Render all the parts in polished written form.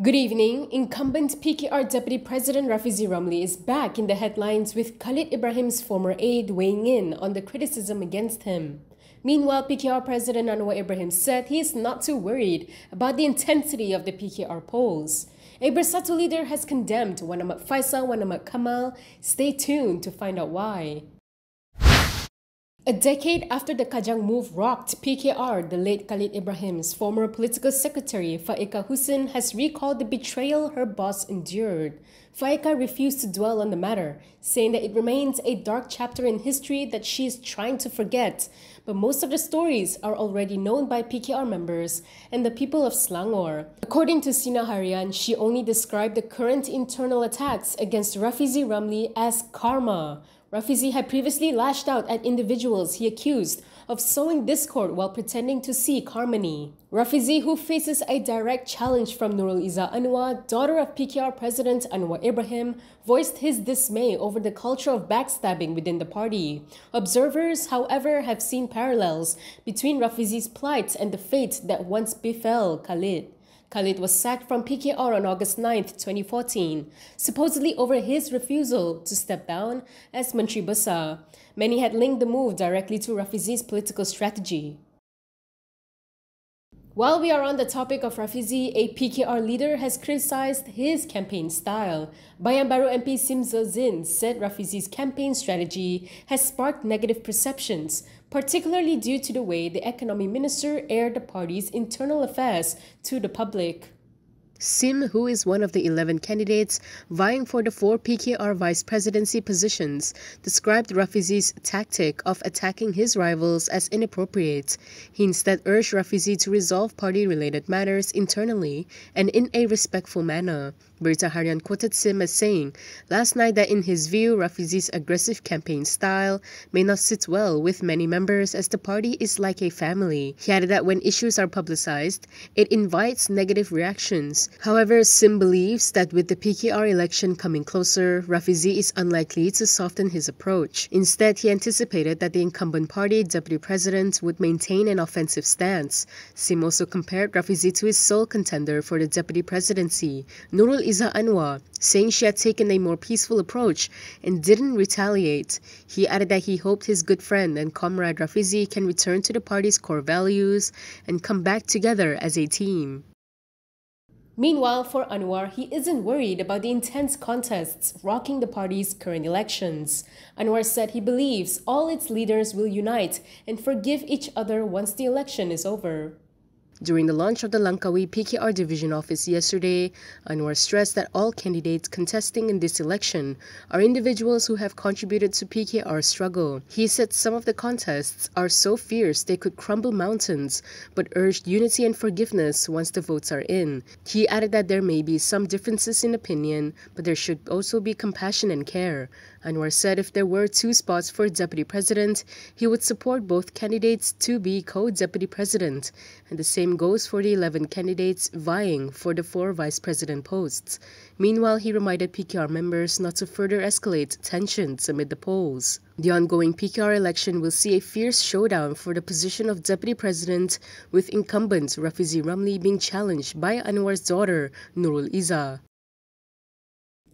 Good evening. Incumbent PKR Deputy President Rafizi Ramli is back in the headlines with Khalid Ibrahim's former aide weighing in on the criticism against him. Meanwhile, PKR President Anoir Ibrahim said he is not too worried about the intensity of the PKR polls. A Bersatu leader has condemned Wan Fayhsal, Wan Kamal. Stay tuned to find out why. A decade after the Kajang Move rocked PKR, the late Khalid Ibrahim's former political secretary Faekah Husin has recalled the betrayal her boss endured. Faika refused to dwell on the matter, saying that it remains a dark chapter in history that she is trying to forget. But most of the stories are already known by PKR members and the people of Selangor. According to Sina Harian, she only described the current internal attacks against Rafizi Ramli as karma. Rafizi had previously lashed out at individuals he accused of sowing discord while pretending to seek harmony. Rafizi, who faces a direct challenge from Anoir, daughter of PKR President Anoir Ibrahim, voiced his dismay over the culture of backstabbing within the party. Observers, however, have seen parallels between Rafizi's plight and the fate that once befell Khalid. Khalid was sacked from PKR on August 9, 2014, supposedly over his refusal to step down as menteri besar. Many had linked the move directly to Rafizi's political strategy. While we are on the topic of Rafizi, a PKR leader has criticized his campaign style. Bayan Baru MP Simza Zin said Rafizi's campaign strategy has sparked negative perceptions, particularly due to the way the economy minister aired the party's internal affairs to the public. Sim, who is one of the 11 candidates vying for the 4 PKR vice presidency positions, described Rafizi's tactic of attacking his rivals as inappropriate. He instead urged Rafizi to resolve party-related matters internally and in a respectful manner. Berita Harian quoted Sim as saying last night that in his view, Rafizi's aggressive campaign style may not sit well with many members as the party is like a family. He added that when issues are publicized, it invites negative reactions. However, Sim believes that with the PKR election coming closer, Rafizi is unlikely to soften his approach. Instead, he anticipated that the incumbent party deputy president would maintain an offensive stance. Sim also compared Rafizi to his sole contender for the deputy presidency, Anoir, saying she had taken a more peaceful approach and didn't retaliate. He added that he hoped his good friend and comrade Rafizi can return to the party's core values and come back together as a team. Meanwhile, for Anoir, he isn't worried about the intense contests rocking the party's current elections. Anoir said he believes all its leaders will unite and forgive each other once the election is over. During the launch of the Langkawi PKR division office yesterday, Anoir stressed that all candidates contesting in this election are individuals who have contributed to PKR's struggle. He said some of the contests are so fierce they could crumble mountains, but urged unity and forgiveness once the votes are in. He added that there may be some differences in opinion, but there should also be compassion and care. Anoir said if there were 2 spots for deputy president, he would support both candidates to be co-deputy president, and the same goes for the 11 candidates vying for the 4 vice president posts. Meanwhile, he reminded PKR members not to further escalate tensions amid the polls. The ongoing PKR election will see a fierce showdown for the position of deputy president, with incumbent Rafizi Ramli being challenged by Anoir's daughter, Nurul.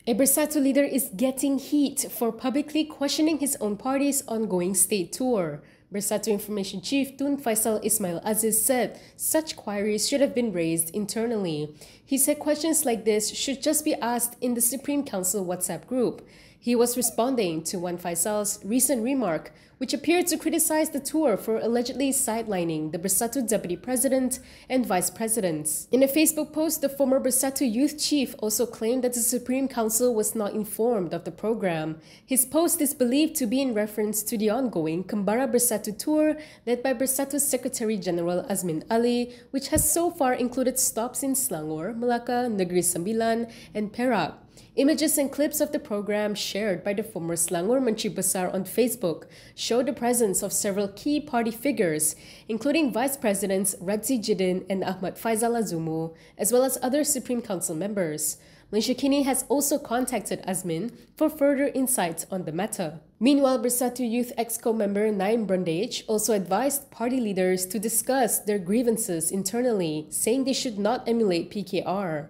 A Bersatu leader is getting heat for publicly questioning his own party's ongoing state tour. Bersatu Information Chief Tun Faisal Ismail Aziz said such queries should have been raised internally. He said questions like this should just be asked in the Supreme Council WhatsApp group. He was responding to Wan Fayhsal's recent remark, which appeared to criticize the tour for allegedly sidelining the Bersatu deputy president and vice presidents. In a Facebook post, the former Bersatu youth chief also claimed that the Supreme Council was not informed of the program. His post is believed to be in reference to the ongoing Kembara Bersatu tour led by Bersatu's Secretary General Azmin Ali, which has so far included stops in Selangor, Melaka, Negeri Sembilan, and Perak. Images and clips of the program shared by the former Selangor Menteri Besar on Facebook show the presence of several key party figures, including Vice Presidents Radzi Jidin and Ahmad Faisal Azumu, as well as other Supreme Council members. Malaysia Kini has also contacted Azmin for further insights on the matter. Meanwhile, Bersatu Youth Exco member Naim Brondage also advised party leaders to discuss their grievances internally, saying they should not emulate PKR.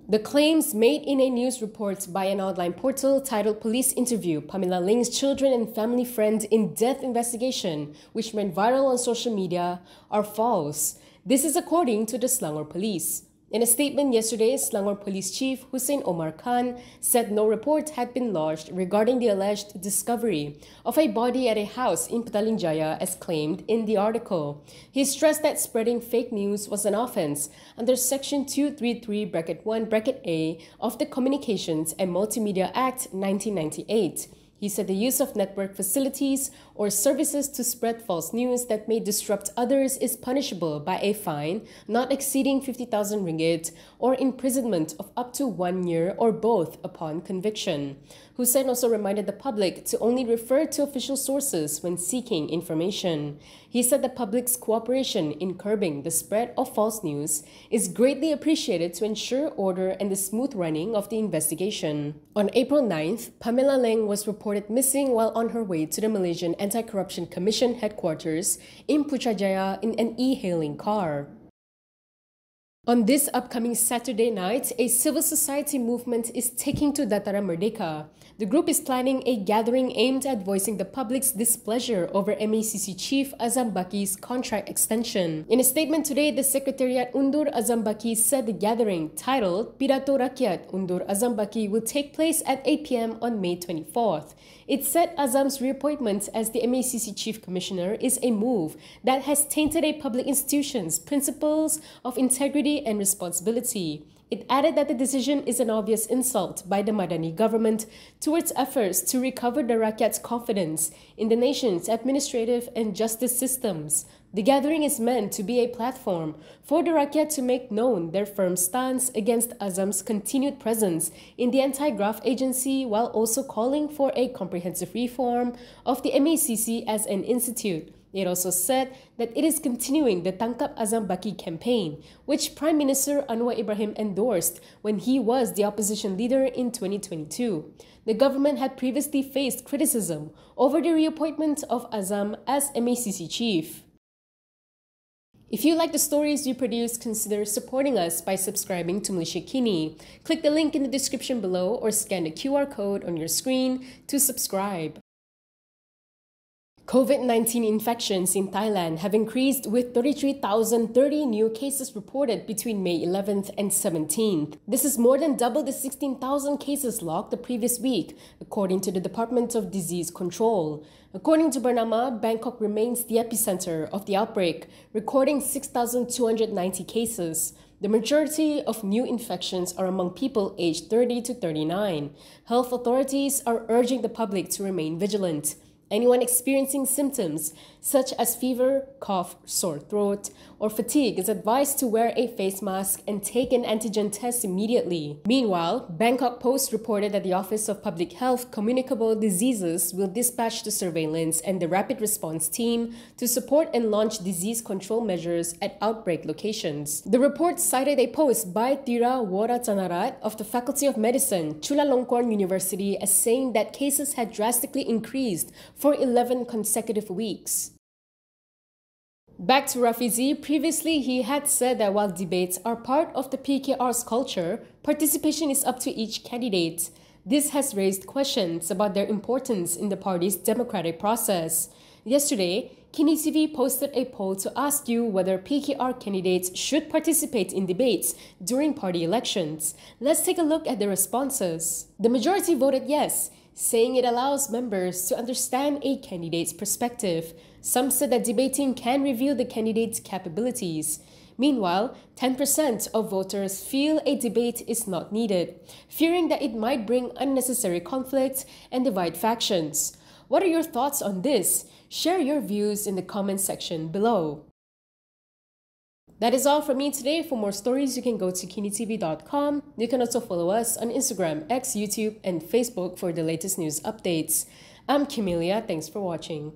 The claims made in a news report by an online portal titled Police Interview Pamela Ling's Children and Family Friend in Death Investigation, which went viral on social media, are false. This is according to the Selangor Police. In a statement yesterday, Selangor Police Chief Hussein Omar Khan said no report had been lodged regarding the alleged discovery of a body at a house in Petaling Jaya as claimed in the article. He stressed that spreading fake news was an offence under Section 233(1)(a) of the Communications and Multimedia Act 1998. He said the use of network facilities or services to spread false news that may disrupt others is punishable by a fine not exceeding 50,000 ringgit or imprisonment of up to 1 year or both upon conviction. Hussein also reminded the public to only refer to official sources when seeking information. He said the public's cooperation in curbing the spread of false news is greatly appreciated to ensure order and the smooth running of the investigation. On April 9th, Pamela Ling was reported missing while on her way to the Malaysian Anti-Corruption Commission headquarters in Putrajaya in an e-hailing car. On this upcoming Saturday night, a civil society movement is taking to Dataran Merdeka. The group is planning a gathering aimed at voicing the public's displeasure over MACC Chief Azam Baki's contract extension. In a statement today, the Secretariat Undur Azam Baki said the gathering, titled Pidato Rakyat Undur Azam Baki, will take place at 8 p.m. on May 24th. It said Azam's reappointment as the MACC Chief Commissioner is a move that has tainted a public institution's principles of integrity and responsibility. It added that the decision is an obvious insult by the Madani government towards efforts to recover the Rakyat's confidence in the nation's administrative and justice systems. The gathering is meant to be a platform for the Rakyat to make known their firm stance against Azam's continued presence in the anti-graft agency while also calling for a comprehensive reform of the MACC as an institute. It also said that it is continuing the Tangkap Azam Baki campaign, which Prime Minister Khalid Ibrahim endorsed when he was the opposition leader in 2022. The government had previously faced criticism over the reappointment of Azam as MACC chief. If you like the stories we produce, consider supporting us by subscribing to Malaysia Kini. Click the link in the description below or scan the QR code on your screen to subscribe. COVID-19 infections in Thailand have increased with 33,030 new cases reported between May 11th and 17th. This is more than double the 16,000 cases logged the previous week, according to the Department of Disease Control. According to Bernama, Bangkok remains the epicenter of the outbreak, recording 6,290 cases. The majority of new infections are among people aged 30 to 39. Health authorities are urging the public to remain vigilant. Anyone experiencing symptoms such as fever, cough, sore throat, or fatigue is advised to wear a face mask and take an antigen test immediately. Meanwhile, Bangkok Post reported that the Office of Public Health Communicable Diseases will dispatch the surveillance and the rapid response team to support and launch disease control measures at outbreak locations. The report cited a post by Tira Woratanarat of the Faculty of Medicine, Chulalongkorn University, as saying that cases had drastically increased for 11 consecutive weeks. Back to Rafizi, previously he had said that while debates are part of the PKR's culture, participation is up to each candidate. This has raised questions about their importance in the party's democratic process. Yesterday, Kinitv posted a poll to ask you whether PKR candidates should participate in debates during party elections. Let's take a look at the responses. The majority voted yes, saying it allows members to understand a candidate's perspective. Some said that debating can reveal the candidate's capabilities. Meanwhile, 10% of voters feel a debate is not needed, fearing that it might bring unnecessary conflict and divide factions. What are your thoughts on this? Share your views in the comment section below. That is all from me today. For more stories, you can go to KiniTv.com. You can also follow us on Instagram, X, YouTube, and Facebook for the latest news updates. I'm Camelia. Thanks for watching.